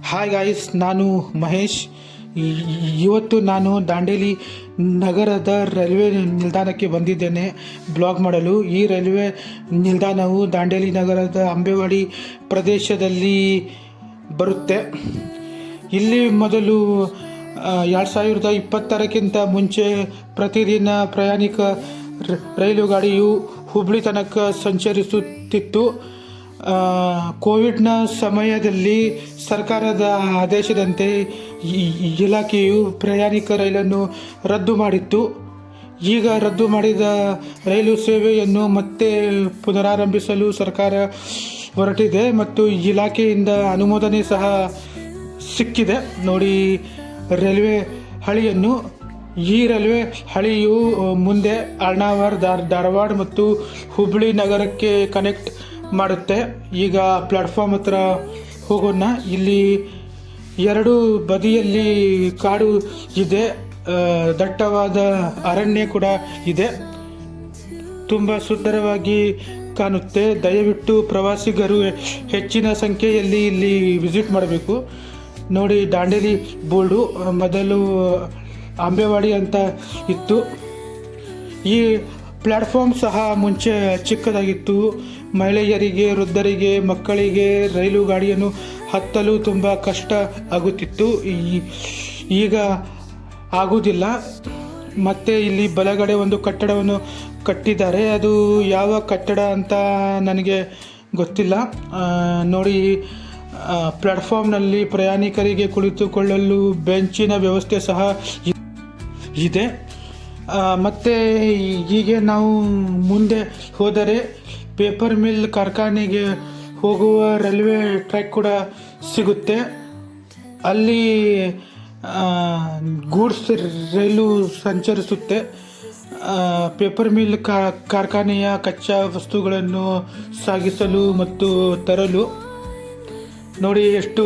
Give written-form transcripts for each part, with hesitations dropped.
Hi guys, ನಾನು ಮಹೇಶ್. ಇವತ್ತು ನಾನು ದಾಂಡೇಲಿ ನಗರದ ರೈಲ್ವೆ ನಿಲ್ದಾಣಕ್ಕೆ ಬಂದಿದ್ದೇನೆ ಬ್ಲಾಗ್ ಮಾಡಲು. ಈ ರೈಲ್ವೆ ನಿಲ್ದಾಣವು ದಾಂಡೇಲಿ ನಗರದ ಅಂಬೇವಾಡಿ ಪ್ರದೇಶದಲ್ಲಿ ಬರುತ್ತೆ. ಇಲ್ಲಿ ಮೊದಲು 2020ಕ್ಕಿಂತ ಮುಂಚೆ ಪ್ರತಿದಿನ ಪ್ರಯಾಣಿಕ ರೈಲು ಗಾಡಿಯು ಹುಬ್ಳಿ ತನಕ ಸಂಚರಿಸುತ್ತಿತ್ತು. ಕೋವಿಡ್ನ ಸಮಯದಲ್ಲಿ ಸರ್ಕಾರದ ಆದೇಶದಂತೆ ಇಲಾಖೆಯು ಪ್ರಯಾಣಿಕ ರೈಲನ್ನು ರದ್ದು ಮಾಡಿತ್ತು. ಈಗ ರದ್ದು ಮಾಡಿದ ರೈಲು ಸೇವೆಯನ್ನು ಮತ್ತೆ ಪುನರಾರಂಭಿಸಲು ಸರ್ಕಾರ ಹೊರಟಿದೆ ಮತ್ತು ಇಲಾಖೆಯಿಂದ ಅನುಮೋದನೆ ಸಹ ಸಿಕ್ಕಿದೆ. ನೋಡಿ ರೈಲ್ವೆ ಹಳಿಯನ್ನು. ಈ ರೈಲ್ವೆ ಹಳಿಯು ಮುಂದೆ ಅಳ್ನಾವರ್, ಧಾರವಾಡ ಮತ್ತು ಹುಬ್ಬಳ್ಳಿ ನಗರಕ್ಕೆ ಕನೆಕ್ಟ್ ಮಾಡುತ್ತೆ. ಈಗ ಪ್ಲಾಟ್ಫಾರ್ಮ್ ಹತ್ರ ಹೋಗೋಣ. ಇಲ್ಲಿ ಎರಡು ಬದಿಯಲ್ಲಿ ಕಾಡು ಇದೆ, ದಟ್ಟವಾದ ಅರಣ್ಯ ಕೂಡ ಇದೆ. ತುಂಬ ಸುಂದರವಾಗಿ ಕಾಣುತ್ತೆ. ದಯವಿಟ್ಟು ಪ್ರವಾಸಿಗರು ಹೆಚ್ಚಿನ ಸಂಖ್ಯೆಯಲ್ಲಿ ಇಲ್ಲಿ ವಿಸಿಟ್ ಮಾಡಬೇಕು. ನೋಡಿ ದಾಂಡೇಲಿ ಬೋರ್ಡು ಮೊದಲು ಅಂಬೇವಾಡಿ ಅಂತ ಇತ್ತು. ಈ ಪ್ಲ್ಯಾಟ್ಫಾರ್ಮ್ ಸಹ ಮುಂಚೆ ಚಿಕ್ಕದಾಗಿತ್ತು. ಮಹಿಳೆಯರಿಗೆ, ವೃದ್ಧರಿಗೆ, ಮಕ್ಕಳಿಗೆ ರೈಲು ಗಾಡಿಯನ್ನು ಹತ್ತಲು ತುಂಬ ಕಷ್ಟ ಆಗುತ್ತಿತ್ತು. ಈಗ ಆಗುವುದಿಲ್ಲ. ಮತ್ತು ಇಲ್ಲಿ ಬಲಗಡೆ ಒಂದು ಕಟ್ಟಡವನ್ನು ಕಟ್ಟಿದ್ದಾರೆ. ಅದು ಯಾವ ಕಟ್ಟಡ ಅಂತ ನನಗೆ ಗೊತ್ತಿಲ್ಲ. ನೋಡಿ, ಪ್ಲ್ಯಾಟ್ಫಾರ್ಮ್ನಲ್ಲಿ ಪ್ರಯಾಣಿಕರಿಗೆ ಕುಳಿತುಕೊಳ್ಳಲು ಬೆಂಚಿನ ವ್ಯವಸ್ಥೆ ಸಹ ಇದೆ. ಮತ್ತು ಹೀಗೆ ನಾವು ಮುಂದೆ ಹೋದರೆ ಪೇಪರ್ ಮಿಲ್ ಕಾರ್ಖಾನೆಗೆ ಹೋಗುವ ರೈಲ್ವೆ ಟ್ರ್ಯಾಕ್ ಕೂಡ ಸಿಗುತ್ತೆ. ಅಲ್ಲಿ ಗೂಡ್ಸ್ ರೈಲು ಸಂಚರಿಸುತ್ತೆ. ಪೇಪರ್ ಮಿಲ್ ಕಾರ್ಖಾನೆಯ ಕಚ್ಚಾ ವಸ್ತುಗಳನ್ನು ಸಾಗಿಸಲು ಮತ್ತು ತರಲು. ನೋಡಿ ಎಷ್ಟು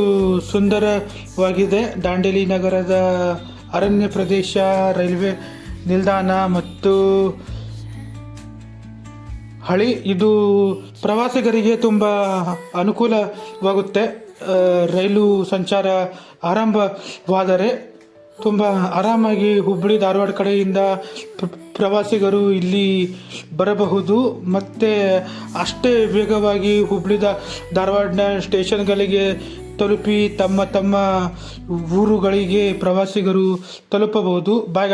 ಸುಂದರವಾಗಿದೆ ದಾಂಡೇಲಿ ನಗರದ ಅರಣ್ಯ ಪ್ರದೇಶ, ರೈಲ್ವೆ ನಿಲ್ದಾಣ ಮತ್ತು ಹಳಿ. ಇದು ಪ್ರವಾಸಿಗರಿಗೆ ತುಂಬ ಅನುಕೂಲವಾಗುತ್ತೆ. ರೈಲು ಸಂಚಾರ ಆರಂಭವಾದರೆ ತುಂಬ ಆರಾಮಾಗಿ ಹುಬ್ಬಳ್ಳಿ, ಧಾರವಾಡ ಕಡೆಯಿಂದ ಪ್ರವಾಸಿಗರು ಇಲ್ಲಿ ಬರಬಹುದು. ಮತ್ತು ಅಷ್ಟೇ ವೇಗವಾಗಿ ಹುಬ್ಬಳ್ಳಿ, ಧಾರವಾಡನ ಸ್ಟೇಷನ್ಗಳಿಗೆ ತಲುಪಿ ತಮ್ಮ ಊರುಗಳಿಗೆ ಪ್ರವಾಸಿಗರು ತಲುಪಬಹುದು. ಬಾಯ್.